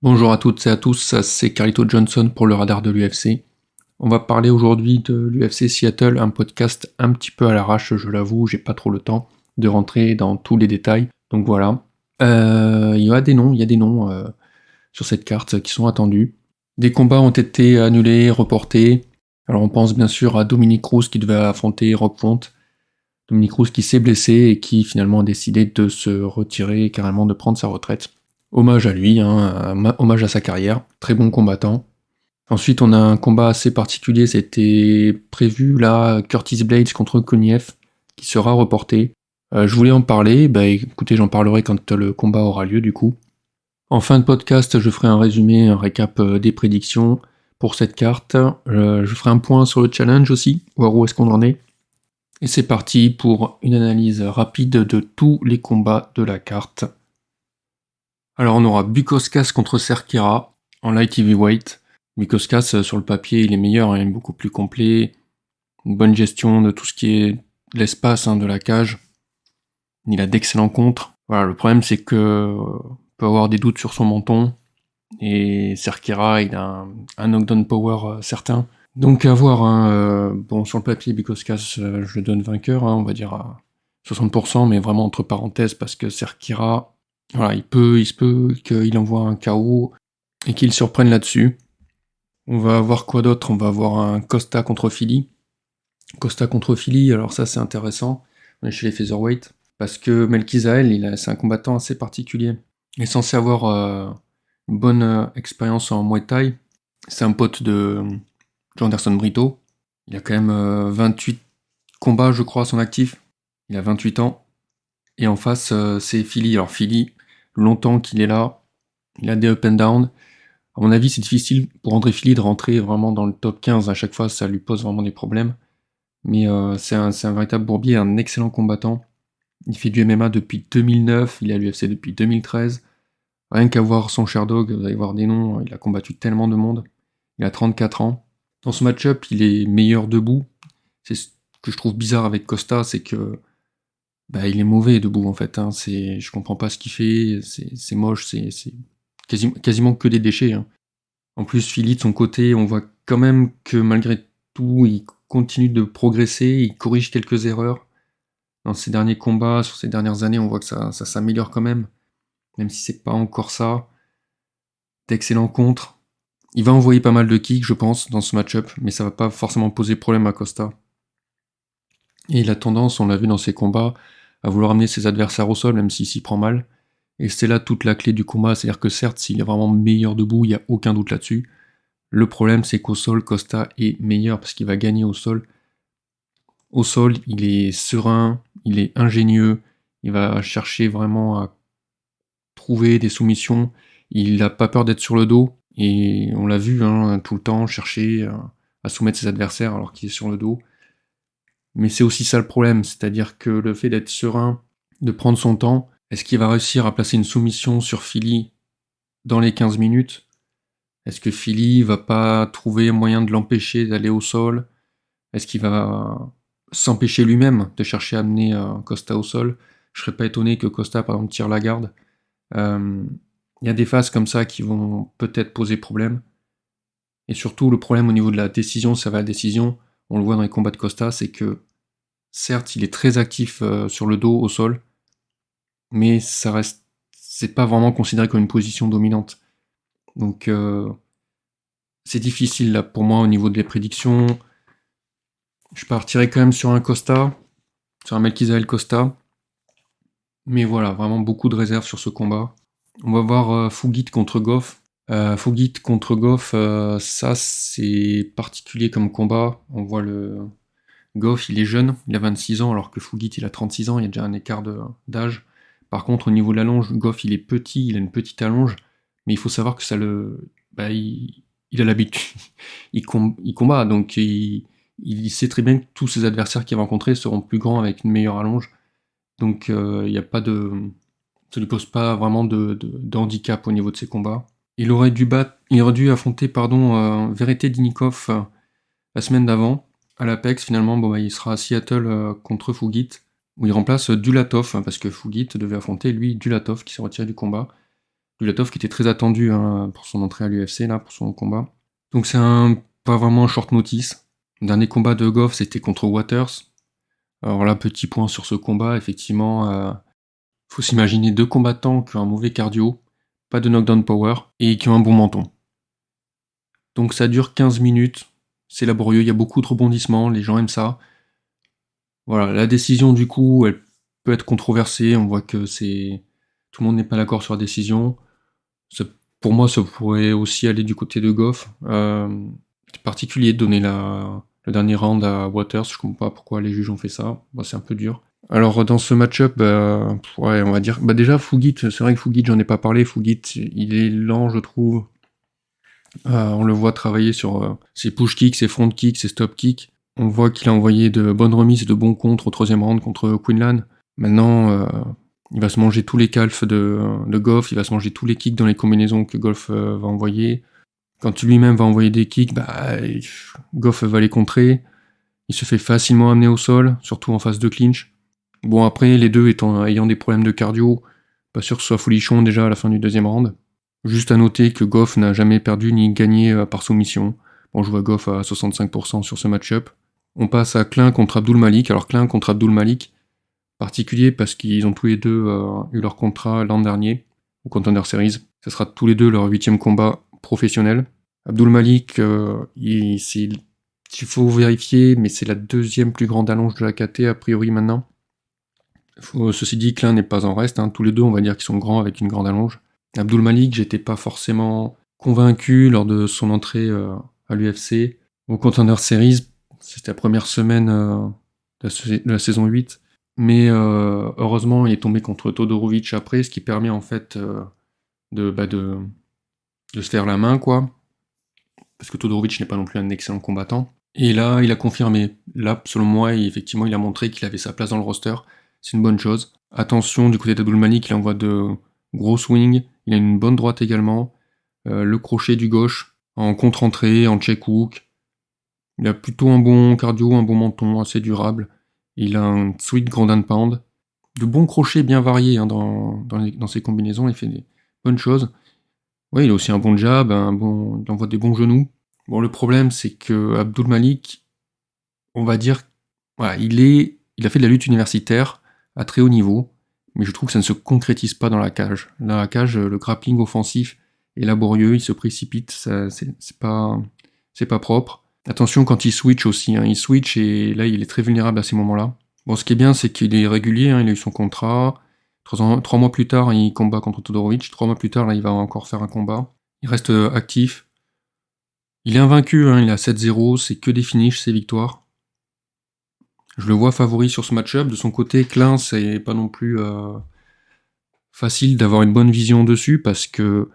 Bonjour à toutes et à tous, c'est Carlito Johnson pour le radar de l'UFC. On va parler aujourd'hui de l'UFC Seattle, un podcast un petit peu à l'arrache, je l'avoue, j'ai pas trop le temps de rentrer dans tous les détails, donc voilà. Il y a des noms sur cette carte qui sont attendus. Des combats ont été annulés, reportés. Alors on pense bien sûr à Dominick Cruz qui devait affronter Rob Font. Dominick Cruz qui s'est blessé et qui finalement a décidé de se retirer, carrément de prendre sa retraite. Hommage à lui, hommage à sa carrière, très bon combattant. Ensuite, on a un combat assez particulier, c'était prévu là, Curtis Blades contre Koniev, qui sera reporté. Je voulais en parler, écoutez, j'en parlerai quand le combat aura lieu du coup. En fin de podcast, je ferai un résumé, un récap des prédictions pour cette carte. Je ferai un point sur le challenge aussi, voir où est-ce qu'on en est. Et c'est parti pour une analyse rapide de tous les combats de la carte. Alors on aura Bukauskas contre Cerqueira en light heavyweight. Bukauskas sur le papier il est meilleur, il est beaucoup plus complet, une bonne gestion de tout ce qui est l'espace de la cage. Il a d'excellents contres. Voilà, le problème c'est que peut avoir des doutes sur son menton et Cerqueira il a un knockdown power certain. Donc à voir, bon sur le papier Bukauskas je le donne vainqueur, on va dire à 60%, mais vraiment entre parenthèses parce que Cerqueira, voilà, il se peut qu'il envoie un KO et qu'il surprenne là-dessus. On va avoir quoi d'autre? On va avoir un Costa contre Philly. Costa contre Philly, alors ça c'est intéressant. On est chez les featherweight. Parce que Melchizael, c'est un combattant assez particulier. Il est censé avoir une bonne expérience en Muay Thai. C'est un pote de Anderson Brito. Il a quand même 28 combats, je crois, à son actif. Il a 28 ans. Et en face, c'est Philly. Alors Philly, longtemps qu'il est là, il a des up and down. À mon avis, c'est difficile pour André Philly de rentrer vraiment dans le top 15. À chaque fois, ça lui pose vraiment des problèmes. Mais c'est un véritable bourbier, un excellent combattant. Il fait du MMA depuis 2009, il est à l'UFC depuis 2013. Rien qu'à voir son Sherdog, vous allez voir des noms, il a combattu tellement de monde. Il a 34 ans. Dans ce match-up, il est meilleur debout. C'est ce que je trouve bizarre avec Costa, c'est que il est mauvais debout en fait. Je comprends pas ce qu'il fait, c'est moche, c'est quasiment que des déchets. En plus, Philly, de son côté, on voit quand même que malgré tout, il continue de progresser, il corrige quelques erreurs. Dans ses derniers combats, sur ces dernières années, on voit que ça s'améliore quand même si c'est pas encore ça. D'excellents contres. Il va envoyer pas mal de kicks, je pense, dans ce match-up, mais ça va pas forcément poser problème à Costa. Et il a tendance, on l'a vu dans ses combats, à vouloir amener ses adversaires au sol, même s'il s'y prend mal. Et c'est là toute la clé du combat, c'est-à-dire que certes, s'il est vraiment meilleur debout, il n'y a aucun doute là-dessus. Le problème, c'est qu'au sol, Costa est meilleur parce qu'il va gagner au sol. Au sol, il est serein, il est ingénieux, il va chercher vraiment à trouver des soumissions. Il n'a pas peur d'être sur le dos, et on l'a vu tout le temps chercher à soumettre ses adversaires alors qu'il est sur le dos. Mais c'est aussi ça le problème, c'est-à-dire que le fait d'être serein, de prendre son temps, est-ce qu'il va réussir à placer une soumission sur Philly dans les 15 minutes? Est-ce que Philly va pas trouver un moyen de l'empêcher d'aller au sol? Est-ce qu'il va s'empêcher lui-même de chercher à amener Costa au sol? Je serais pas étonné que Costa, par exemple, tire la garde. Il y a des phases comme ça qui vont peut-être poser problème. Et surtout, le problème au niveau de la décision, ça va la décision, on le voit dans les combats de Costa, c'est que certes, il est très actif sur le dos, au sol, mais c'est pas vraiment considéré comme une position dominante. Donc, c'est difficile là pour moi au niveau des prédictions. Je partirais quand même sur un Costa, sur un Melchizael Costa. Mais voilà, vraiment beaucoup de réserves sur ce combat. On va voir Fugit contre Goff. Fugit contre Goff, ça c'est particulier comme combat. On voit le Goff, il est jeune, il a 26 ans, alors que Fugit il a 36 ans, il y a déjà un écart d'âge. Par contre, au niveau de l'allonge, Goff il est petit, il a une petite allonge, mais il faut savoir que ça le. Il a l'habitude, il combat, donc il sait très bien que tous ses adversaires qu'il va rencontrer seront plus grands avec une meilleure allonge. Donc il n'y a pas de. Ça lui pose pas vraiment de handicap au niveau de ses combats. Il aurait dû affronter Verete Dinikov la semaine d'avant, à l'Apex. Finalement, il sera à Seattle contre Fugit, où il remplace Dulatov, parce que Fugit devait affronter lui Dulatov qui s'est retiré du combat. Dulatov qui était très attendu pour son entrée à l'UFC, là, pour son combat. Donc c'est pas vraiment un short notice. Le dernier combat de Goff, c'était contre Waters. Alors là, petit point sur ce combat, effectivement, faut s'imaginer 2 combattants qui ont un mauvais cardio, pas de knockdown power, et qui ont un bon menton. Donc ça dure 15 minutes, c'est laborieux, il y a beaucoup de rebondissements, les gens aiment ça. Voilà, la décision du coup, elle peut être controversée, on voit que tout le monde n'est pas d'accord sur la décision. Pour moi, ça pourrait aussi aller du côté de Goff. C'est particulier de donner le dernier round à Waters, je comprends pas pourquoi les juges ont fait ça, c'est un peu dur. Alors dans ce match-up, ouais, on va dire, déjà Fugit, c'est vrai que Fugit, j'en ai pas parlé, Fugit, il est lent, je trouve. On le voit travailler sur ses push kicks, ses front kicks, ses stop kicks. On voit qu'il a envoyé de bonnes remises et de bons contres au 3e round contre Quinlan. Maintenant, il va se manger tous les calfs de Goff, il va se manger tous les kicks dans les combinaisons que Goff va envoyer. Quand lui-même va envoyer des kicks, Goff va les contrer. Il se fait facilement amener au sol, surtout en phase de clinch. Bon, après, les deux ayant des problèmes de cardio, pas sûr que ce soit folichon déjà à la fin du 2e round. Juste à noter que Goff n'a jamais perdu ni gagné par soumission. Bon, je vois Goff à 65% sur ce match-up. On passe à Klein contre Abdul Malik. Alors Klein contre Abdul Malik, particulier parce qu'ils ont tous les deux eu leur contrat l'an dernier, au Contender Series. Ce sera tous les deux leur 8e combat professionnel. Abdul Malik, il faut vérifier, mais c'est la 2e plus grande allonge de la KT a priori maintenant. Ceci dit, Klein n'est pas en reste, tous les deux on va dire qu'ils sont grands avec une grande allonge. Abdul Malik, j'étais pas forcément convaincu lors de son entrée à l'UFC. Au Contender Series, c'était la première semaine de la saison 8. Mais heureusement, il est tombé contre Todorovic après, ce qui permet en fait de se faire la main, quoi. Parce que Todorovic n'est pas non plus un excellent combattant. Et là, il a confirmé. Là, selon moi, effectivement, il a montré qu'il avait sa place dans le roster. C'est une bonne chose. Attention, du côté d'Abdul Malik, il envoie de gros swings. Il a une bonne droite également. Le crochet du gauche, en contre-entrée, en check-hook. Il a plutôt un bon cardio, un bon menton, assez durable. Il a un sweet ground and pound. De bons crochets bien variés dans ses combinaisons. Il fait des bonnes choses. Ouais, il a aussi un bon jab, il envoie des bons genoux. Bon, le problème, c'est que Abdul Malik, on va dire, voilà, il a fait de la lutte universitaire à très haut niveau, mais je trouve que ça ne se concrétise pas dans la cage. Dans la cage, le grappling offensif est laborieux, il se précipite, c'est pas propre. Attention quand il switch aussi, il switch et là il est très vulnérable à ces moments-là. Bon, ce qui est bien, c'est qu'il est régulier, il a eu son contrat. 3 mois plus tard, il combat contre Todorovic. 3 mois plus tard, là, il va encore faire un combat. Il reste actif. Il est invaincu, il est à 7-0, c'est que des finishes, ses victoires. Je le vois favori sur ce match-up. De son côté, Klein, c'est pas non plus facile d'avoir une bonne vision dessus parce que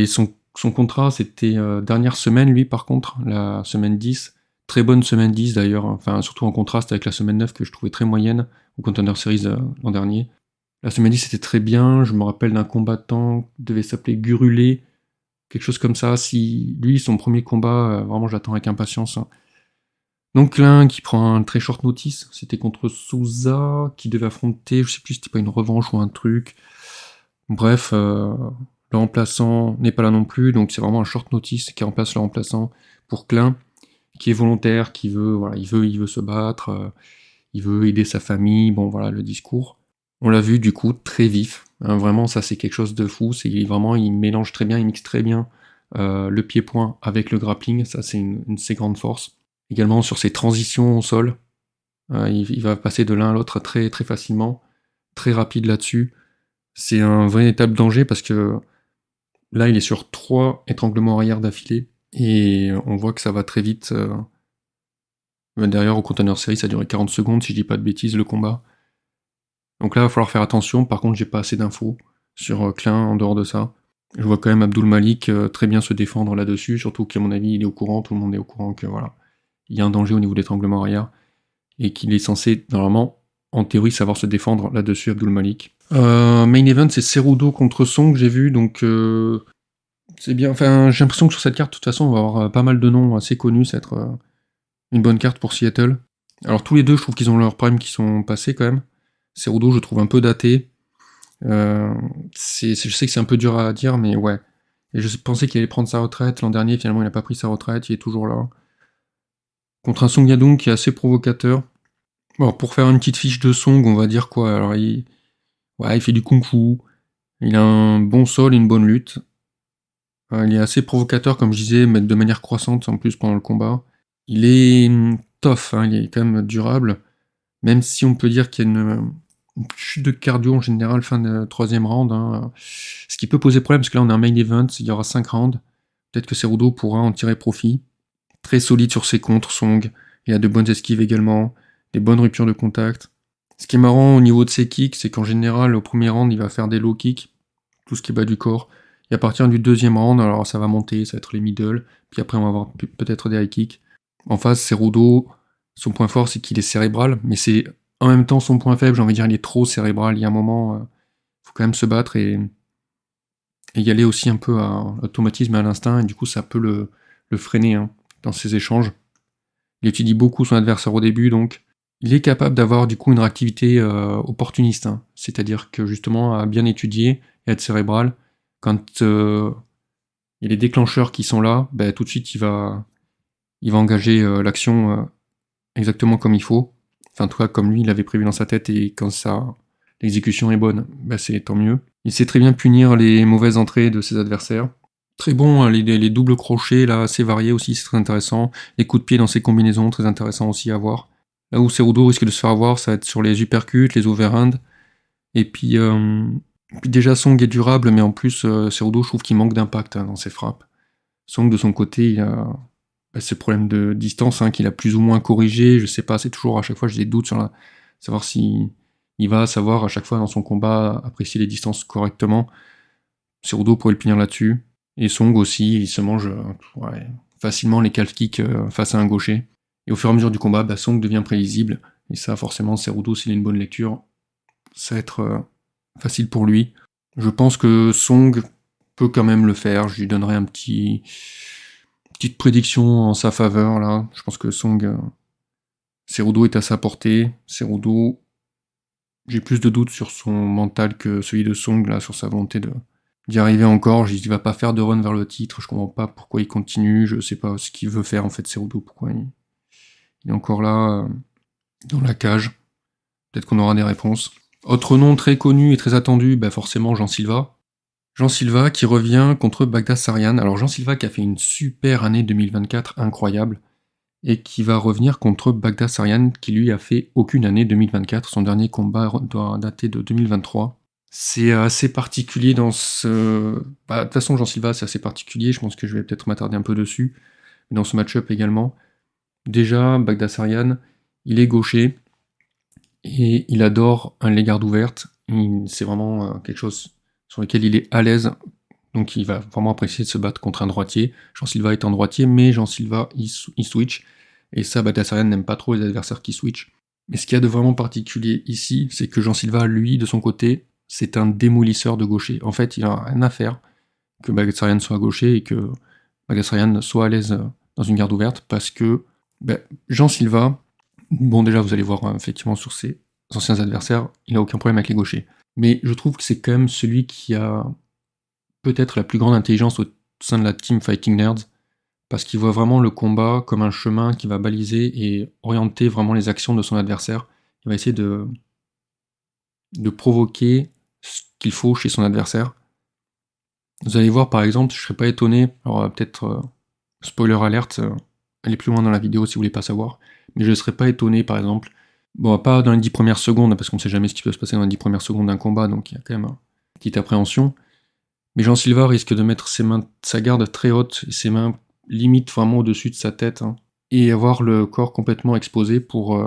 son contrat, c'était dernière semaine, lui, par contre, la semaine 10. Très bonne semaine 10 d'ailleurs, enfin, surtout en contraste avec la semaine 9 que je trouvais très moyenne au Contender Series l'an dernier. La semaine 10 c'était très bien, je me rappelle d'un combattant qui devait s'appeler Gurulé, quelque chose comme ça. Si lui, son premier combat, vraiment j'attends avec impatience. Donc Klein qui prend un très short notice, c'était contre Souza, qui devait affronter, je sais plus si c'était pas une revanche ou un truc. Bref, le remplaçant n'est pas là non plus, donc c'est vraiment un short notice qui remplace le remplaçant pour Klein, qui est volontaire, qui veut, voilà, il veut se battre, il veut aider sa famille, bon voilà le discours. On l'a vu du coup très vif, vraiment ça c'est quelque chose de fou, il mélange très bien, il mixe très bien le pied-point avec le grappling, ça c'est une de ses grandes forces. Également sur ses transitions au sol, il va passer de l'un à l'autre très très facilement, très rapide là-dessus. C'est un véritable danger parce que là il est sur 3 étranglements arrière d'affilée et on voit que ça va très vite. D'ailleurs au Contender Series ça a duré 40 secondes si je dis pas de bêtises le combat. Donc là, il va falloir faire attention. Par contre, j'ai pas assez d'infos sur Klein en dehors de ça. Je vois quand même Abdul Malik très bien se défendre là-dessus, surtout qu'à mon avis, il est au courant, tout le monde est au courant que voilà, il y a un danger au niveau de l'étranglement arrière, et qu'il est censé, normalement, en théorie, savoir se défendre là-dessus, Abdul Malik. Main event, c'est Cerudo contre Song, j'ai vu, donc c'est bien. Enfin, j'ai l'impression que sur cette carte, de toute façon, on va avoir pas mal de noms assez connus, ça va être une bonne carte pour Seattle. Alors tous les deux, je trouve qu'ils ont leur prime qui sont passés quand même. Cerudo, je trouve un peu daté. Je sais que c'est un peu dur à dire, mais ouais. Et je pensais qu'il allait prendre sa retraite l'an dernier, finalement il n'a pas pris sa retraite, il est toujours là. Contre un Song Yadong qui est assez provocateur. Bon, pour faire une petite fiche de Song, on va dire quoi. Alors il fait du kung-fu, il a un bon sol et une bonne lutte. Il est assez provocateur, comme je disais, mais de manière croissante en plus pendant le combat. Il est tough, il est quand même durable, même si on peut dire qu'il y a une chute de cardio en général fin de troisième round. Ce qui peut poser problème, parce que là on est un main event, il y aura 5 rounds. Peut-être que Cerudo pourra en tirer profit. Très solide sur ses contres, Song. Il a de bonnes esquives également, des bonnes ruptures de contact. Ce qui est marrant au niveau de ses kicks, c'est qu'en général, au premier round, il va faire des low kicks, tout ce qui est bas du corps. Et à partir du deuxième round, alors ça va monter, ça va être les middle, puis après on va avoir peut-être des high kicks. En face, Cerudo, son point fort, c'est qu'il est cérébral, mais c'est en même temps son point faible, j'ai envie de dire, il est trop cérébral. Il y a un moment, faut quand même se battre et y aller aussi un peu à l'automatisme et à l'instinct, et du coup ça peut le freiner dans ses échanges. Il étudie beaucoup son adversaire au début, donc il est capable d'avoir du coup une réactivité opportuniste, c'est-à-dire que justement à bien étudier et être cérébral, quand il y a les déclencheurs qui sont là, tout de suite il va engager l'action exactement comme il faut, enfin en tout cas comme lui il l'avait prévu dans sa tête, et quand l'exécution est bonne, c'est tant mieux. Il sait très bien punir les mauvaises entrées de ses adversaires. Très bon, les doubles crochets là, assez variés aussi, c'est très intéressant. Les coups de pied dans ses combinaisons, très intéressant aussi à voir. Là où Cerudo risque de se faire avoir, ça va être sur les uppercuts, les overhands. Et puis déjà Song est durable, mais en plus Cerudo, je trouve qu'il manque d'impact dans ses frappes. Song de son côté, il a ce problème de distance qu'il a plus ou moins corrigé. Je sais pas, c'est toujours à chaque fois j'ai des doutes sur savoir si il va savoir à chaque fois dans son combat apprécier les distances correctement. Cerudo pourrait le punir là-dessus. Et Song aussi, il se mange facilement les calf kicks face à un gaucher. Et au fur et à mesure du combat, Song devient prévisible. Et ça, forcément, Cerudo, s'il a une bonne lecture, ça va être facile pour lui. Je pense que Song peut quand même le faire. Je lui donnerai petite prédiction en sa faveur, là. Je pense que Cerudo est à sa portée. Cerudo, j'ai plus de doutes sur son mental que celui de Song, là, sur sa volonté d'y arriver encore. Il va pas faire de run vers le titre, je comprends pas pourquoi il continue, je sais pas ce qu'il veut faire en fait Cerudo, pourquoi il est encore là dans la cage. Peut-être qu'on aura des réponses. Autre nom très connu et très attendu, forcément Jean Silva. Jean Silva qui revient contre Baghdasaryan. Alors Jean Silva qui a fait une super année 2024 incroyable, et qui va revenir contre Baghdasaryan qui lui a fait aucune année 2024. Son dernier combat doit dater de 2023. C'est assez particulier dans ce... de toute façon, Jean Silva, c'est assez particulier, je pense que je vais peut-être m'attarder un peu dessus, mais dans ce match-up également. Déjà, Baghdasaryan, il est gaucher, et il adore les gardes ouvertes, c'est vraiment quelque chose sur lequel il est à l'aise, donc il va vraiment apprécier de se battre contre un droitier. Jean Silva est un droitier, mais Jean Silva, il switch, et ça, Baghdasaryan n'aime pas trop les adversaires qui switchent. Mais ce qu'il y a de vraiment particulier ici, c'est que Jean Silva, lui, de son côté, c'est un démolisseur de gaucher. En fait, il n'a rien à faire que Baghdasaryan soit gaucher et que Baghdasaryan soit à l'aise dans une garde ouverte, parce que Jean Silva, bon déjà vous allez voir effectivement sur ses anciens adversaires, il n'a aucun problème avec les gauchers. Mais je trouve que c'est quand même celui qui a peut-être la plus grande intelligence au sein de la team Fighting Nerds, parce qu'il voit vraiment le combat comme un chemin qui va baliser et orienter vraiment les actions de son adversaire. Il va essayer de provoquer ce qu'il faut chez son adversaire. Vous allez voir par exemple, je serais pas étonné, alors peut-être spoiler alerte, allez plus loin dans la vidéo si vous voulez pas savoir, mais je ne serais pas étonné par exemple, bon pas dans les 10 premières secondes, parce qu'on sait jamais ce qui peut se passer dans les 10 premières secondes d'un combat, donc il y a quand même une petite appréhension, mais Jean Silva risque de mettre sa garde très haute, et ses mains limite vraiment au-dessus de sa tête, et avoir le corps complètement exposé pour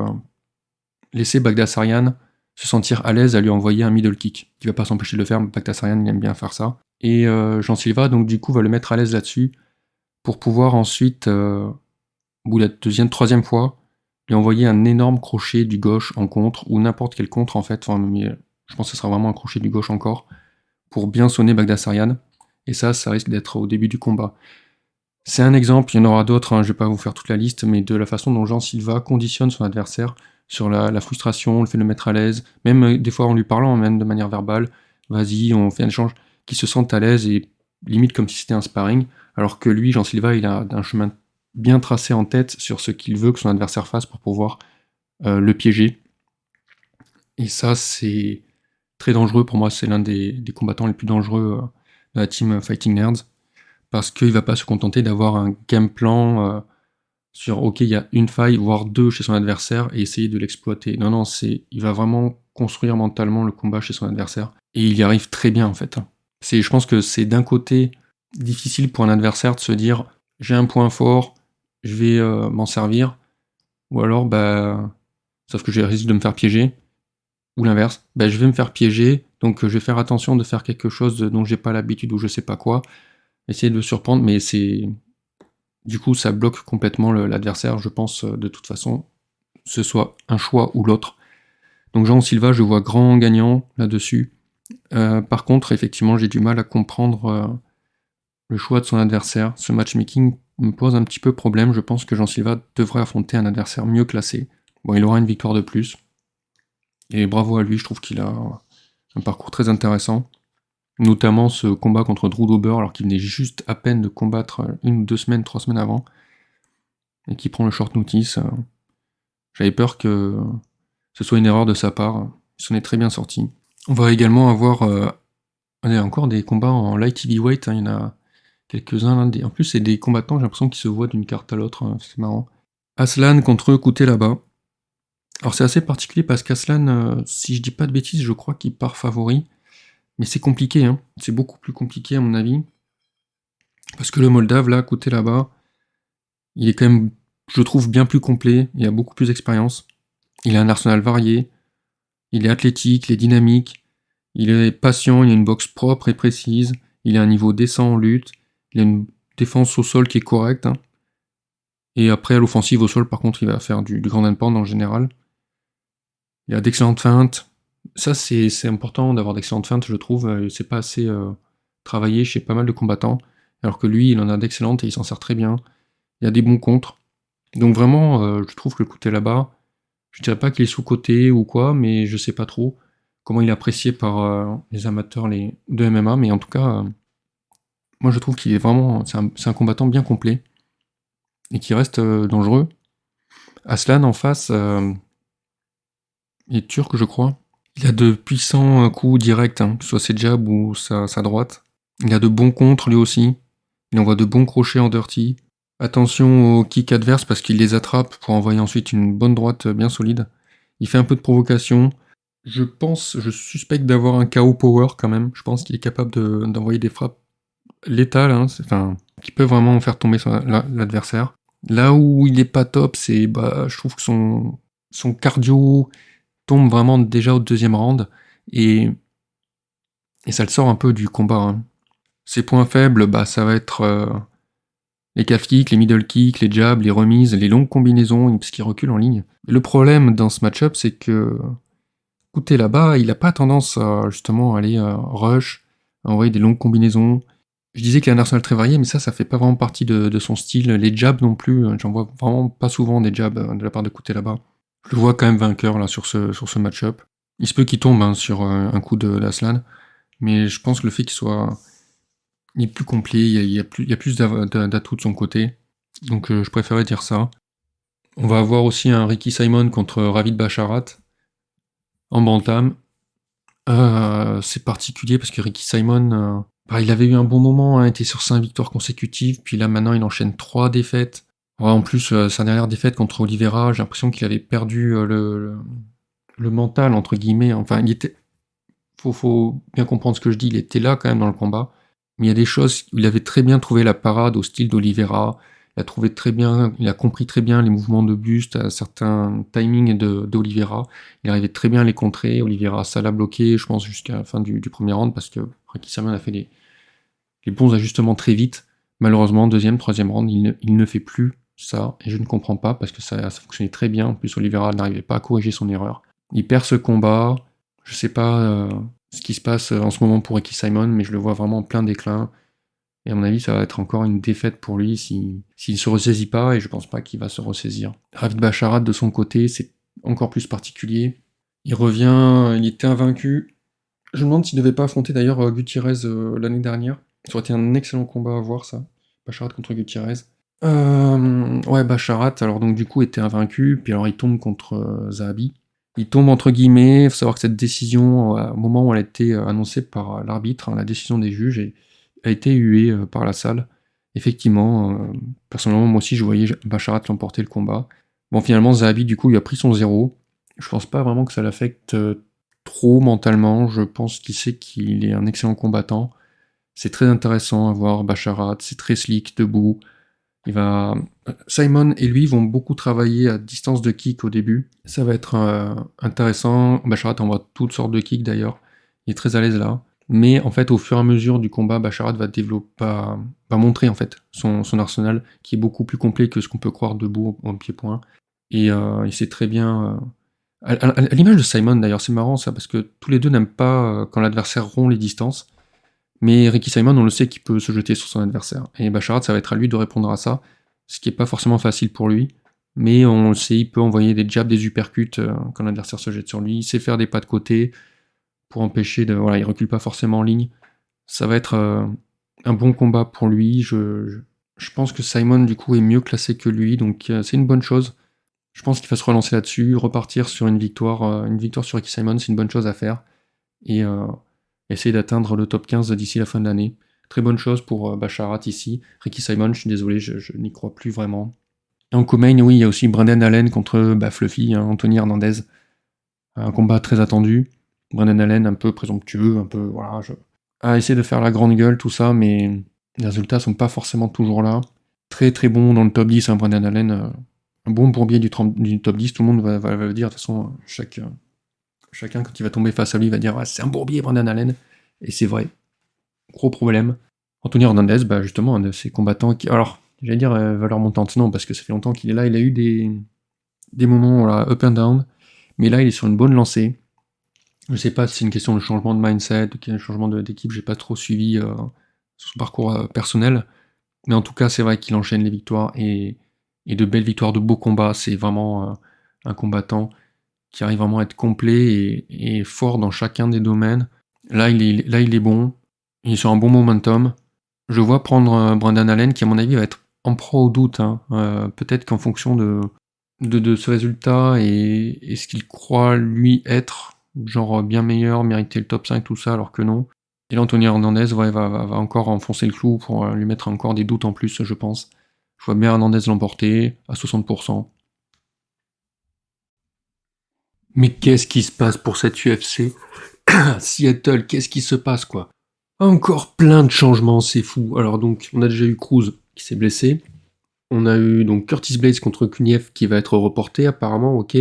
laisser Baghdasaryan se sentir à l'aise à lui envoyer un middle kick, qui va pas s'empêcher de le faire, Baghdasaryan il aime bien faire ça. Et Jean Silva donc du coup va le mettre à l'aise là-dessus, pour pouvoir ensuite, au bout de la troisième fois, lui envoyer un énorme crochet du gauche en contre, ou n'importe quel contre en fait, mais je pense que ce sera vraiment un crochet du gauche encore, pour bien sonner Baghdasaryan, et ça risque d'être au début du combat. C'est un exemple, il y en aura d'autres, je vais pas vous faire toute la liste, mais de la façon dont Jean Silva conditionne son adversaire sur la frustration, le fait de le mettre à l'aise, même des fois en lui parlant, même de manière verbale, vas-y, on fait un échange, qui se sentent à l'aise et limite comme si c'était un sparring, alors que lui, Jean Silva, il a un chemin bien tracé en tête sur ce qu'il veut que son adversaire fasse pour pouvoir le piéger. Et ça, c'est très dangereux. Pour moi, c'est l'un des combattants les plus dangereux de la team Fighting Nerds, parce qu'il va pas se contenter d'avoir un game plan sur ok, il y a une faille, voire deux chez son adversaire, et essayer de l'exploiter. Non, il va vraiment construire mentalement le combat chez son adversaire, et il y arrive très bien en fait. Je pense que c'est d'un côté difficile pour un adversaire de se dire j'ai un point fort, je vais m'en servir, ou alors sauf que je risque de me faire piéger, ou l'inverse, je vais me faire piéger, donc je vais faire attention de faire quelque chose dont j'ai pas l'habitude ou je sais pas quoi, essayer de le surprendre, mais du coup ça bloque complètement l'adversaire, je pense de toute façon, ce soit un choix ou l'autre. Donc Jean Silva, je vois grand gagnant là-dessus. Par contre, effectivement, j'ai du mal à comprendre le choix de son adversaire. Ce matchmaking me pose un petit peu problème. Je pense que Jean Silva devrait affronter un adversaire mieux classé. Bon, il aura une victoire de plus. Et bravo à lui, je trouve qu'il a un parcours très intéressant. Notamment ce combat contre Drew Dober, alors qu'il venait juste à peine de combattre 1 ou 2 semaines, 3 semaines avant. Et qui prend le short notice. J'avais peur que ce soit une erreur de sa part. Il s'en est très bien sorti. On va également avoir encore des combats en light heavyweight. Il y en a quelques-uns. En plus, c'est des combattants, j'ai l'impression qu'ils se voient d'une carte à l'autre. C'est marrant. Aslan contre Kutelaba. Alors c'est assez particulier parce qu'Aslan, si je dis pas de bêtises, je crois qu'il part favori. Mais c'est compliqué, hein. C'est beaucoup plus compliqué à mon avis. Parce que le Moldave, là, Kutelaba, il est quand même, je trouve, bien plus complet. Il a beaucoup plus d'expérience. Il a un arsenal varié. Il est athlétique, il est dynamique. Il est patient, il a une boxe propre et précise. Il a un niveau décent en lutte. Il a une défense au sol qui est correcte. Hein. Et après, à l'offensive au sol, par contre, il va faire du grand and pound en général. Il a d'excellentes feintes. Ça, c'est important d'avoir d'excellentes feintes, je trouve. C'est pas assez travaillé chez pas mal de combattants. Alors que lui, il en a d'excellentes et il s'en sert très bien. Il a des bons contres. Donc vraiment, je trouve que le Kutelaba, je dirais pas qu'il est sous-coté ou quoi, mais je sais pas trop comment il est apprécié par les amateurs de MMA. Mais en tout cas, moi je trouve qu'il est vraiment... C'est un combattant bien complet. Et qui reste dangereux. Aslan, en face... il est turc, je crois. Il a de puissants coups directs, que ce soit ses jabs ou sa droite. Il a de bons contres lui aussi. Il envoie de bons crochets en dirty. Attention aux kicks adverses parce qu'il les attrape pour envoyer ensuite une bonne droite bien solide. Il fait un peu de provocation. Je suspecte d'avoir un KO power quand même. Je pense qu'il est capable d'envoyer des frappes létales, qui peuvent vraiment faire tomber l'adversaire. Là où il est pas top, je trouve que son cardio tombe vraiment déjà au deuxième round et ça le sort un peu du combat. Hein. Ses points faibles, ça va être les calf kicks, les middle kicks, les jabs, les remises, les longues combinaisons, parce qu'il recule en ligne. Et le problème dans ce match-up, c'est que Kutelaba, il a pas tendance à justement aller rush, à envoyer des longues combinaisons. Je disais qu'il a un arsenal très varié, mais ça fait pas vraiment partie de son style. Les jabs non plus, j'en vois vraiment pas souvent des jabs de la part de Kutelaba. Je le vois quand même vainqueur là sur ce match-up. Il se peut qu'il tombe sur un coup d'Aslan, mais je pense que le fait il est plus complet, il y a plus d'atouts de son côté, donc je préférais dire ça. On va avoir aussi un Ricky Simon contre Ravid Basharat en bantam. C'est particulier parce que Ricky Simon, il avait eu un bon moment, était sur 5 victoires consécutives, puis là maintenant il enchaîne 3 défaites. En plus, sa dernière défaite contre Oliveira, j'ai l'impression qu'il avait perdu le mental, entre guillemets. Enfin, il était... Faut bien comprendre ce que je dis, il était là quand même dans le combat. Mais il y a des choses, il avait très bien trouvé la parade au style d'Oliveira. Il a compris très bien les mouvements de buste à certains timings d'Oliveira. Il arrivait très bien à les contrer. Oliveira, ça l'a bloqué, je pense, jusqu'à la fin du premier round, parce que Ricky Simon a fait les bons ajustements très vite. Malheureusement, deuxième, troisième round, il ne fait plus ça, et je ne comprends pas, parce que ça fonctionnait très bien. En plus, Oliveira n'arrivait pas à corriger son erreur. Il perd ce combat. Je sais pas ce qui se passe en ce moment pour Ricky Simon, mais je le vois vraiment en plein déclin. Et à mon avis, ça va être encore une défaite pour lui s'il ne se ressaisit pas, et je pense pas qu'il va se ressaisir. Ravid Basharat, de son côté, c'est encore plus particulier. Il revient, il était invaincu Je me demande s'il devait pas affronter d'ailleurs Gutiérrez l'année dernière. Ça aurait été un excellent combat à voir, ça. Bacharat contre Gutiérrez. Ouais, Bacharat, alors donc du coup était invaincu, puis alors il tombe contre Zahabi. Il tombe entre guillemets, il faut savoir que cette décision, au moment où elle a été annoncée par l'arbitre, hein, la décision des juges, a été huée par la salle. Effectivement, personnellement, moi aussi je voyais Bacharat l'emporter le combat. Bon, finalement, Zahabi, du coup, il a pris son 0. Je pense pas vraiment que ça l'affecte trop mentalement. Je pense qu'il sait qu'il est un excellent combattant. C'est très intéressant à voir Bacharat, c'est très slick, debout. Simon et lui vont beaucoup travailler à distance de kick au début. Ça va être intéressant. Bacharat envoie toutes sortes de kicks d'ailleurs. Il est très à l'aise là. Mais en fait, au fur et à mesure du combat, Bacharat va montrer en fait son arsenal qui est beaucoup plus complet que ce qu'on peut croire debout en pied-point. Et il sait très bien. À l'image de Simon d'ailleurs, c'est marrant ça parce que tous les deux n'aiment pas quand l'adversaire rompt les distances. Mais Ricky Simon, on le sait qu'il peut se jeter sur son adversaire. Et Bacharat, ça va être à lui de répondre à ça, ce qui n'est pas forcément facile pour lui. Mais on le sait, il peut envoyer des jabs, des uppercuts quand l'adversaire se jette sur lui. Il sait faire des pas de côté pour empêcher de. Voilà, il recule pas forcément en ligne. Ça va être un bon combat pour lui. Je pense que Simon, du coup, est mieux classé que lui, donc c'est une bonne chose. Je pense qu'il va se relancer là-dessus, repartir sur une victoire sur Ricky Simon, c'est une bonne chose à faire. Et essayer d'atteindre le top 15 d'ici la fin de l'année. Très bonne chose pour Bacharat ici. Ricky Simon, je suis désolé, je n'y crois plus vraiment. Et en co-main, oui, il y a aussi Brendan Allen contre Fluffy, hein, Anthony Hernandez. Un combat très attendu. Brendan Allen un peu présomptueux, un peu, voilà, a essayé de faire la grande gueule, tout ça, mais les résultats sont pas forcément toujours là. Très très bon dans le top 10, hein, Brendan Allen. Un bon bourbier du top 10, tout le monde va le dire, de toute façon, chacun, quand il va tomber face à lui, va dire c'est un bourbier, Brendan Allen. Et c'est vrai. Gros problème. Anthony Hernandez, justement, un de ces combattants qui. Alors, j'allais dire valeur montante, non, parce que ça fait longtemps qu'il est là. Il a eu des moments voilà, up and down. Mais là, il est sur une bonne lancée. Je sais pas si c'est une question de changement de mindset, de changement d'équipe, j'ai pas trop suivi son parcours personnel. Mais en tout cas, c'est vrai qu'il enchaîne les victoires et de belles victoires, de beaux combats. C'est vraiment un combattant qui arrive vraiment à être complet et fort dans chacun des domaines. Là, il est bon. Il est sur un bon momentum. Je vois prendre Brendan Allen, qui à mon avis va être en proie au doute. Hein. Peut-être qu'en fonction de ce résultat et ce qu'il croit lui être, genre bien meilleur, mériter le top 5, tout ça, alors que non. Et là, Anthony Hernandez va encore enfoncer le clou pour lui mettre encore des doutes en plus, je pense. Je vois bien Hernandez l'emporter à 60%. Mais qu'est-ce qui se passe pour cette UFC? Seattle, qu'est-ce qui se passe, quoi? Encore plein de changements, c'est fou. Alors donc, on a déjà eu Cruz qui s'est blessé. On a eu donc Curtis Blades contre Kuniev qui va être reporté apparemment, ok.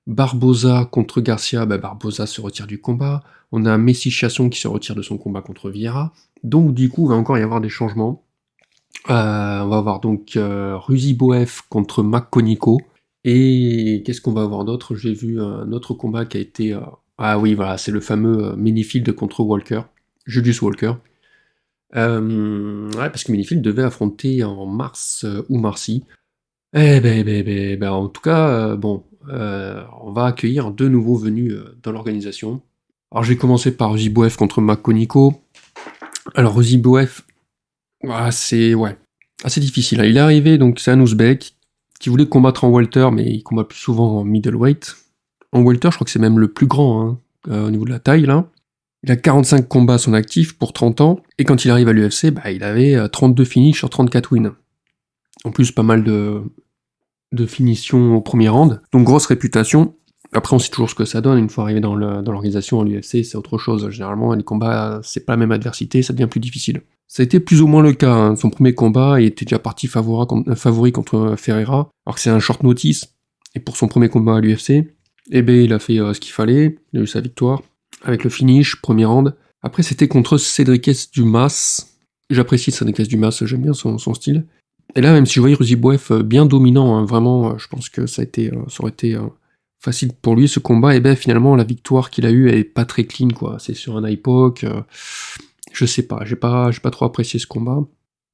Barboza contre Garcia, Barboza se retire du combat. On a Messi Chasson qui se retire de son combat contre Vieira. Donc du coup, il va encore y avoir des changements. On va avoir donc Ruzi Boev contre Makkoniko. Et qu'est-ce qu'on va avoir d'autre? J'ai vu un autre combat qui a été... Ah oui, voilà, c'est le fameux Minifield contre Walker. Julius Walker. Ouais, parce que Minifield devait affronter en mars ou marcy. En tout cas, on va accueillir deux nouveaux venus dans l'organisation. Alors, je vais commencer par Ruziboev contre Makkoniko. Alors, Ruziboev, c'est assez difficile. Hein. Il est arrivé, donc c'est un Ouzbek qui voulait combattre en welter, mais il combat plus souvent en middleweight. En welter, je crois que c'est même le plus grand hein, au niveau de la taille, là. Il a 45 combats à son actif pour 30 ans, et quand il arrive à l'UFC, il avait 32 finishes sur 34 wins. En plus, pas mal de finitions au premier round, donc grosse réputation. Après, on sait toujours ce que ça donne, une fois arrivé dans l'organisation à l'UFC, c'est autre chose. Généralement, les combats, c'est pas la même adversité, ça devient plus difficile. Ça a été plus ou moins le cas, hein. Son premier combat, il était déjà parti favori contre Ferreira, alors que c'est un short notice, et pour son premier combat à l'UFC, il a fait ce qu'il fallait, il a eu sa victoire, avec le finish, premier round. Après, c'était contre Cédric Dumas. J'apprécie Cédric Dumas, j'aime bien son style. Et là, même si je voyais Ruziboev bien dominant, hein, vraiment, je pense que ça aurait été facile pour lui, ce combat. Et finalement, la victoire qu'il a eue, elle est pas très clean, quoi. C'est sur un IPOC. Je sais pas, j'ai pas trop apprécié ce combat.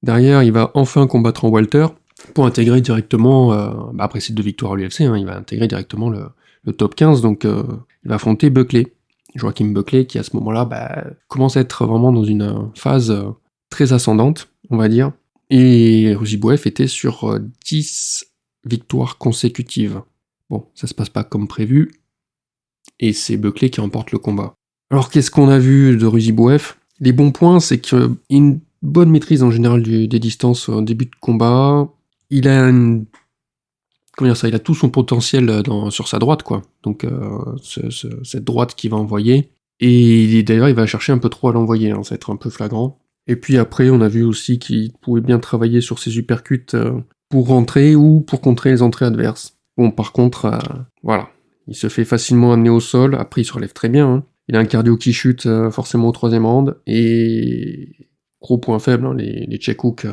Derrière, il va enfin combattre en welter pour intégrer directement, après ces deux victoires à l'UFC, hein, il va intégrer directement le top 15, donc il va affronter Buckley. Joaquin Buckley, qui à ce moment-là commence à être vraiment dans une phase très ascendante, on va dire. Et Ruzibouev était sur 10 victoires consécutives. Bon, ça se passe pas comme prévu, et c'est Buckley qui remporte le combat. Alors qu'est-ce qu'on a vu de Ruzibouev ? Les bons points, c'est qu'il a une bonne maîtrise en général des distances au début de combat. Il a il a tout son potentiel sur sa droite, quoi. Donc cette droite qu'il va envoyer. Et d'ailleurs, il va chercher un peu trop à l'envoyer, hein, ça va être un peu flagrant. Et puis après, on a vu aussi qu'il pouvait bien travailler sur ses uppercuts pour rentrer ou pour contrer les entrées adverses. Bon, par contre, voilà, il se fait facilement amener au sol. Après, il se relève très bien, hein. Il a un cardio qui chute forcément au 3e round. Et gros point faible, hein, les check hooks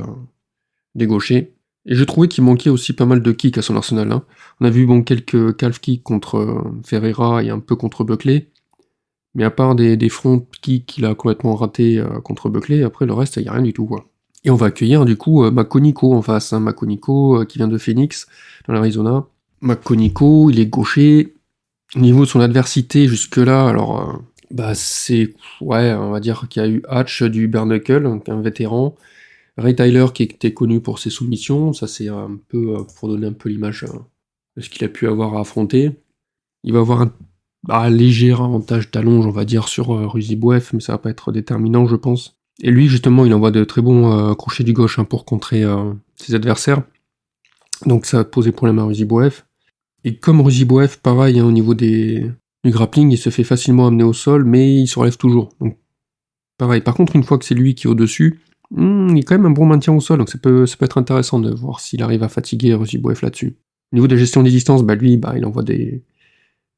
des gauchers. Et je trouvais qu'il manquait aussi pas mal de kicks à son arsenal, hein. On a vu quelques calf kicks contre Ferreira et un peu contre Buckley. Mais à part des front kicks qu'il a complètement raté contre Buckley, après le reste, il n'y a rien du tout, quoi. Et on va accueillir du coup Makonico en face, hein. Makonico qui vient de Phoenix, dans l'Arizona. Makonico, il est gaucher. Au niveau de son adversité jusque-là, alors c'est, ouais, on va dire qu'il y a eu Hatch du bare knuckle, un vétéran. Ray Tyler qui était connu pour ses soumissions, ça c'est un peu pour donner un peu l'image de ce qu'il a pu avoir à affronter. Il va avoir un léger avantage d'allonge, on va dire, sur Ruzibouev, mais ça va pas être déterminant, je pense. Et lui, justement, il envoie de très bons crochets du gauche pour contrer ses adversaires. Donc ça va poser problème à Ruzibouev. Et comme Ruzibouev, pareil, hein, au niveau du grappling, il se fait facilement amener au sol, mais il se relève toujours. Donc pareil. Par contre, une fois que c'est lui qui est au-dessus, il y a quand même un bon maintien au sol, donc ça peut être intéressant de voir s'il arrive à fatiguer Ruzibouev là-dessus. Au niveau de la gestion des distances, lui, il envoie des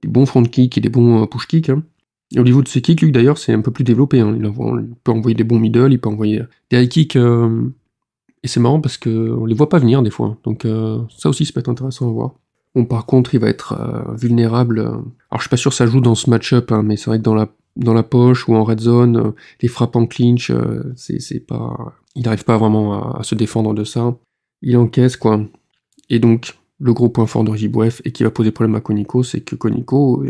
bons front kicks et des bons push kicks, hein. Et au niveau de ses kicks, lui d'ailleurs, c'est un peu plus développé, hein. Il peut envoyer des bons middle, il peut envoyer des high kicks, et c'est marrant parce qu'on les voit pas venir des fois, donc ça aussi ça peut être intéressant à voir. Bon, par contre, il va être vulnérable. Alors je suis pas sûr que ça joue dans ce match-up, hein, mais c'est vrai que dans la poche ou en red zone, les frappes en clinch, c'est pas... Il n'arrive pas vraiment à se défendre de ça. Il encaisse, quoi. Et donc, le gros point fort de Ruzibouev, et qui va poser problème à Koniko, c'est que Koniko,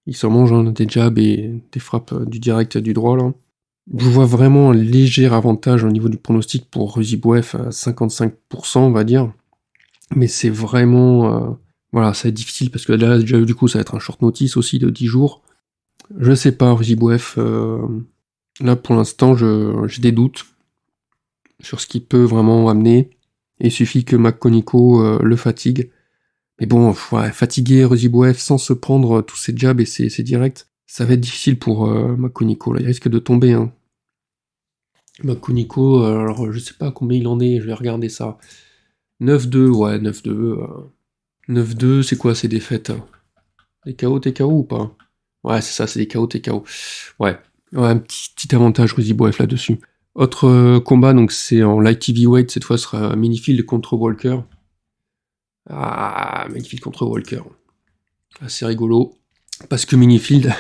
il s'en mange, hein, des jabs et des frappes du direct du droit, là. Je vois vraiment un léger avantage au niveau du pronostic pour Ruzibouev à 55%, on va dire. Mais c'est vraiment... voilà, ça va être difficile, parce que là, déjà, du coup, ça va être un short notice aussi de 10 jours. Je sais pas, Ruzibouev, là, pour l'instant, j'ai des doutes sur ce qu'il peut vraiment amener. Et il suffit que Makonico le fatigue. Mais bon, ouais, fatiguer Ruzibouev sans se prendre tous ses jabs et ses directs, ça va être difficile pour Makonico, là, il risque de tomber, hein. Makonico, alors je sais pas combien il en est, je vais regarder ça. 9-2, ouais, 9-2. 9-2, c'est quoi ces défaites? Des KO, TKO ou pas? Ouais, c'est ça, c'est des KO, TKO. Ouais, un petit avantage Ruzibouev là-dessus. Autre combat, donc c'est en light heavyweight, cette fois ce sera Minifield contre Walker. Ah, Minifield contre Walker. Assez rigolo. Parce que Minifield,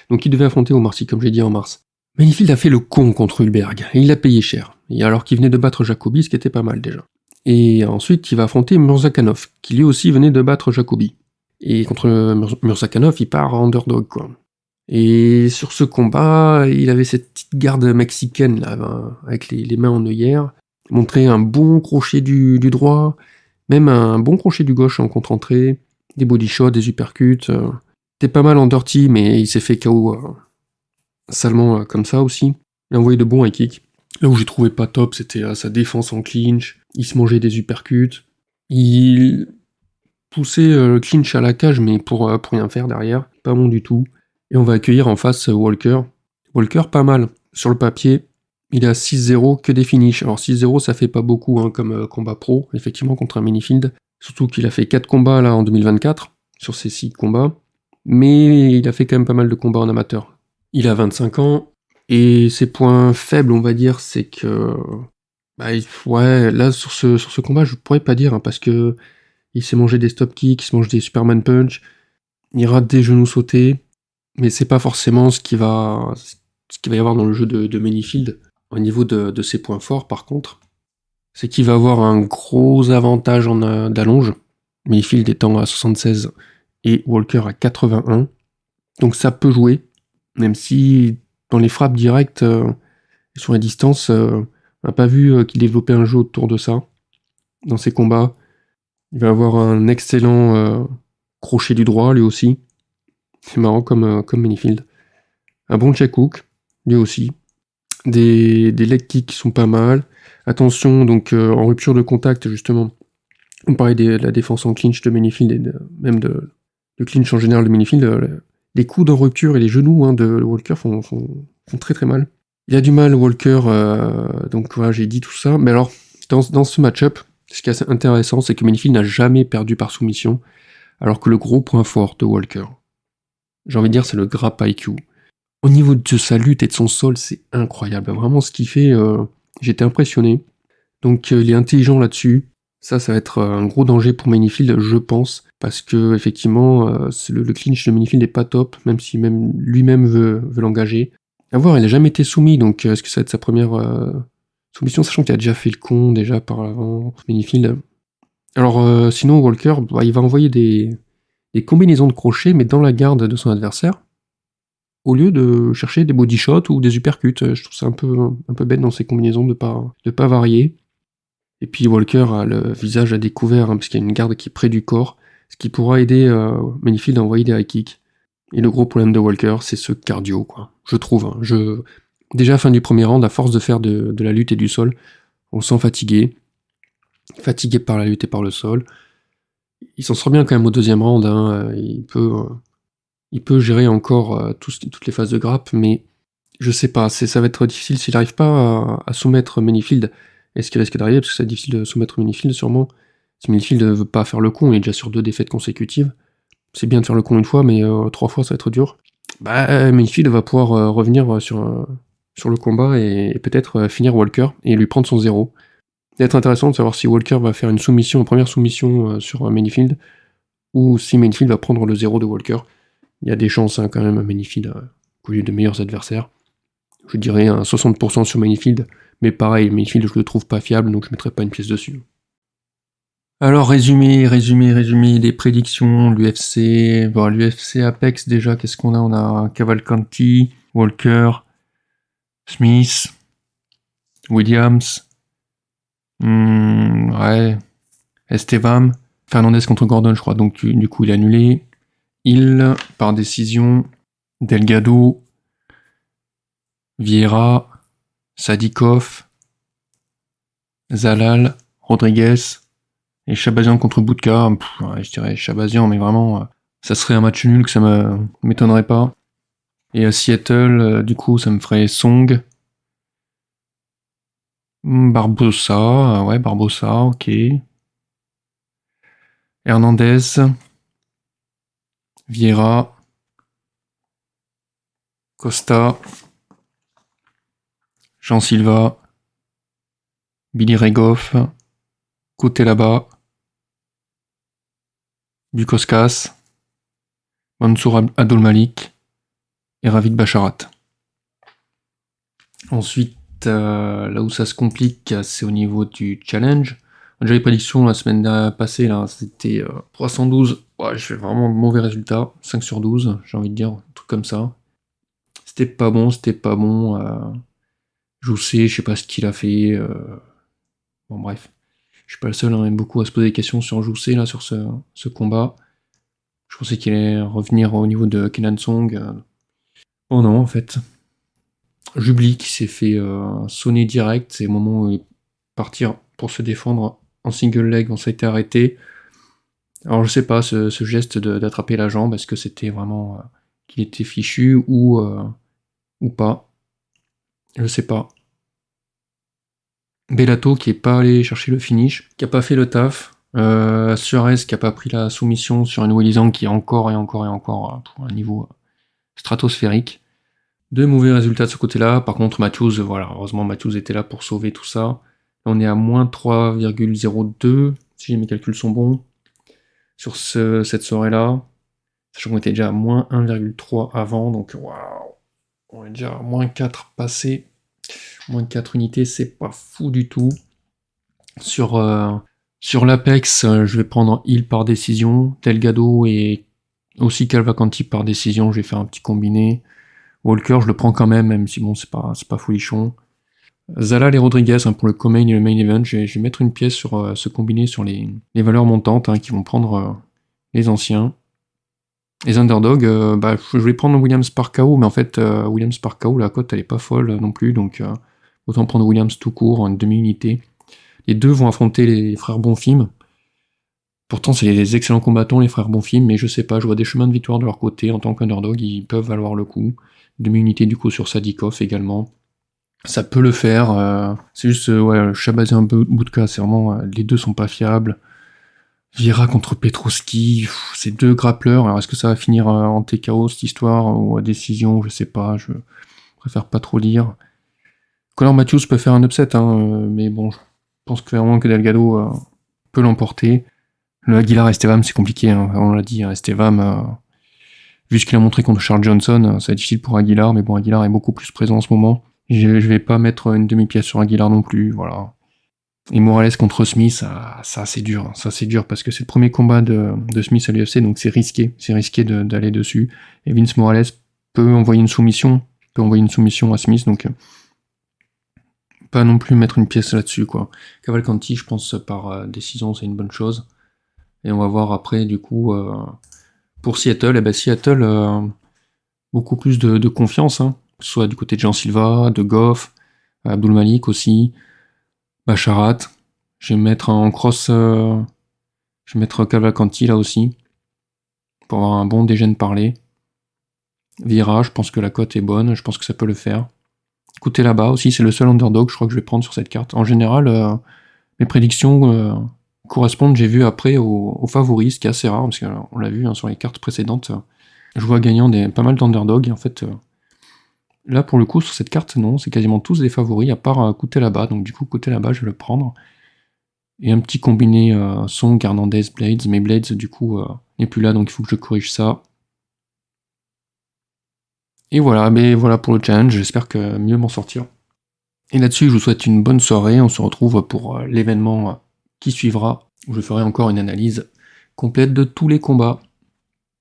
donc il devait affronter Omar Sy, comme j'ai dit en mars. Minifield a fait le con contre Hulberg, et il l'a payé cher. Et alors qu'il venait de battre Jacobi, ce qui était pas mal déjà. Et ensuite, il va affronter Murzakanov, qui lui aussi venait de battre Jacobi. Et contre Murzakanov, il part en underdog, quoi. Et sur ce combat, il avait cette petite garde mexicaine, là, avec les mains en œillère, montrait un bon crochet du droit, même un bon crochet du gauche en contre-entrée, des body shots, des uppercuts. C'était pas mal en dirty, mais il s'est fait KO salement comme ça aussi. Il a envoyé de bons high kicks. Là où j'ai trouvé pas top, c'était sa défense en clinch. Il se mangeait des uppercuts. Il poussait le clinch à la cage, mais pour rien faire derrière. Pas bon du tout. Et on va accueillir en face Walker. Walker, pas mal. Sur le papier, il est à 6-0, que des finishes. Alors 6-0, ça fait pas beaucoup, hein, comme combat pro, effectivement, contre un Minifield. Surtout qu'il a fait 4 combats là en 2024, sur ces 6 combats. Mais il a fait quand même pas mal de combats en amateur. Il a 25 ans, et ses points faibles, on va dire, c'est que... ouais, là, sur ce combat, je pourrais pas dire, hein, parce que il s'est mangé des stop kicks, il se mange des Superman punch, il rate des genoux sautés, mais c'est pas forcément ce qu'il va y avoir dans le jeu de Minifield. Au niveau de ses points forts, par contre, c'est qu'il va avoir un gros avantage d'allonge, Minifield étant à 76 et Walker à 81. Donc ça peut jouer, même si dans les frappes directes et sur les distances, on n'a pas vu qu'il développait un jeu autour de ça. Dans ses combats, il va avoir un excellent crochet du droit, lui aussi. C'est marrant comme Manyfield. Un bon check hook, lui aussi. Des leg kicks qui sont pas mal. Attention, donc en rupture de contact, justement, on parlait de la défense en clinch de Manyfield et même de clinch en général de Manyfield. Les coudes en rupture et les genoux de Walker font très très mal. Il a du mal, Walker, donc voilà, j'ai dit tout ça. Mais alors, dans ce match-up, ce qui est assez intéressant, c'est que Manyfield n'a jamais perdu par soumission, alors que le gros point fort de Walker, j'ai envie de dire, c'est le grab IQ. Au niveau de sa lutte et de son sol, c'est incroyable. Vraiment, ce qu'il fait, j'étais impressionné. Donc, il est intelligent là-dessus. Ça va être un gros danger pour Manyfield, je pense, parce que effectivement, le clinch de Manyfield n'est pas top, même si même lui-même veut l'engager. À voir, il n'a jamais été soumis, donc est-ce que ça va être sa première soumission, sachant qu'il a déjà fait le con déjà par avant, Manyfield. Alors, sinon, Walker, il va envoyer des combinaisons de crochets, mais dans la garde de son adversaire, au lieu de chercher des body shots ou des uppercuts. Je trouve ça un peu bête dans ces combinaisons de pas varier. Et puis Walker a le visage à découvert, parce qu'il y a une garde qui est près du corps, ce qui pourra aider Manyfield à envoyer des high kicks. Et le gros problème de Walker, c'est ce cardio, quoi. Je trouve. Déjà, fin du premier round, à force de faire de la lutte et du sol, on le sent fatigué. Fatigué par la lutte et par le sol. Il s'en sort bien quand même au deuxième round. Il peut gérer encore toutes les phases de grappe, mais je sais pas. Ça va être difficile s'il n'arrive pas à soumettre Manyfield. Est-ce qu'il risque d'arriver? Parce que c'est difficile de soumettre Manyfield, sûrement. Si Manyfield ne veut pas faire le con, il est déjà sur 2 défaites consécutives. C'est bien de faire le con une fois, mais 3 fois, ça va être dur. Manyfield va pouvoir revenir sur le combat et peut-être finir Walker et lui prendre son 0. Ça va être intéressant de savoir si Walker va faire une première soumission sur Manyfield, ou si Manyfield va prendre le 0 de Walker. Il y a des chances quand même, Manyfield a eu de meilleurs adversaires. Je dirais un 60% sur Manyfield, mais pareil, Manyfield je le trouve pas fiable, donc je mettrai pas une pièce dessus. Alors résumé des prédictions, l'UFC. Bon, l'UFC Apex déjà, qu'est-ce qu'on a? On a Cavalcanti, Walker, Smith, Williams, ouais, Estevam, Fernandez contre Gordon, je crois, donc du coup il est annulé. Hill, par décision, Delgado, Vieira, Sadikov, Zalal, Rodriguez, et Shabazian contre Boudka. Ouais, je dirais Shabazian, mais vraiment, ça serait un match nul que ça m'étonnerait pas. Et à Seattle, du coup, ça me ferait Song, Barbosa, ouais, Barbosa, ok. Hernandez, Vieira, Costa, Jean Silva, Billy Regoff, Kutelaba, Bukoskas, Mansour Abdolmalik et Ravid Basharat. Ensuite, là où ça se complique, c'est au niveau du challenge. Déjà les prédictions la semaine passée, là, c'était 312. Ouais, je fais vraiment mauvais résultat. 5 sur 12, j'ai envie de dire, un truc comme ça. C'était pas bon. Joussé, je sais pas ce qu'il a fait. Bon, bref. Je suis pas le seul, on aime beaucoup à se poser des questions sur Joussé, là, sur ce combat. Je pensais qu'il allait revenir au niveau de Kenan Song. Oh non, en fait. Jubli qui s'est fait sonner direct, c'est le moment où il partir pour se défendre en single leg, on s'est été arrêté. Alors je sais pas, ce geste d'attraper la jambe, est-ce que c'était vraiment qu'il était fichu ou pas? Je sais pas. Bellato qui est pas allé chercher le finish, qui a pas fait le taf. Suarez qui a pas pris la soumission sur une Weili qui est encore pour un niveau stratosphérique. 2 mauvais résultats de ce côté-là. Par contre, Matthews, voilà, heureusement Matthews était là pour sauver tout ça. Là, on est à moins 3,02, si mes calculs sont bons, sur cette soirée-là. Sachant qu'on était déjà à moins 1,3 avant, donc waouh, on est déjà à moins 4 passé. Moins 4 unités, c'est pas fou du tout. Sur l'Apex, je vais prendre Hill par décision. Delgado et Aussi Cavalcanti par décision, je vais faire un petit combiné. Walker, je le prends quand même si bon, c'est pas folichon. Zalal et Rodriguez pour le co-main et le main event, je vais mettre une pièce sur ce combiné sur les valeurs montantes qui vont prendre les anciens. Les underdogs, je vais prendre Williams par KO, mais en fait, Williams par KO, la cote elle est pas folle non plus, donc autant prendre Williams tout court en demi-unité. Les deux vont affronter les frères Bonfim. Pourtant, c'est des excellents combattants, les frères Bonfim, mais je sais pas, je vois des chemins de victoire de leur côté. En tant qu'underdog, ils peuvent valoir le coup. Demi-unité du coup sur Sadikov également. Ça peut le faire. C'est juste, Chabazé un peu bout de cas, c'est vraiment, les deux sont pas fiables. Vieira contre Petroski, c'est deux grappleurs. Alors est-ce que ça va finir en TKO cette histoire ou à décision, je sais pas, je préfère pas trop lire. Conor Matthews peut faire un upset, mais bon, je pense clairement que Delgado peut l'emporter. Le Aguilar Estevam, c'est compliqué, on l'a dit, Estevam, vu ce qu'il a montré contre Charles Johnson, ça va être difficile pour Aguilar, mais bon, Aguilar est beaucoup plus présent en ce moment. Je vais pas mettre une demi-pièce sur Aguilar non plus, voilà. Et Morales contre Smith, ça c'est dur, parce que c'est le premier combat de Smith à l'UFC, donc c'est risqué d'aller dessus. Et Vince Morales peut envoyer une soumission, à Smith, donc pas non plus mettre une pièce là-dessus, quoi. Cavalcanti, je pense par décision, c'est une bonne chose. Et on va voir après, du coup, pour Seattle, Seattle, beaucoup plus de confiance, soit du côté de Jean Silva, de Goff, Abdul Malik aussi, Bacharat. Je vais mettre en cross, je vais mettre Cavalcanti là aussi, pour avoir un bon dégène parler. Vieira, je pense que la cote est bonne, je pense que ça peut le faire. Écoutez là-bas aussi, c'est le seul underdog, je crois que je vais prendre sur cette carte. En général, mes prédictions correspondent, j'ai vu après, aux favoris, ce qui est assez rare, parce qu'on l'a vu sur les cartes précédentes. Je vois gagnant pas mal d'underdogs, et en fait, là pour le coup, sur cette carte, non, c'est quasiment tous des favoris, à part côté là-bas, donc du coup, côté là-bas, je vais le prendre. Et un petit combiné Song, Hernandez, Blades, mais Blades, du coup, n'est plus là, donc il faut que je corrige ça. Et voilà, mais voilà pour le challenge, j'espère que mieux m'en sortir. Et là-dessus, je vous souhaite une bonne soirée, on se retrouve pour l'événement qui suivra, où je ferai encore une analyse complète de tous les combats.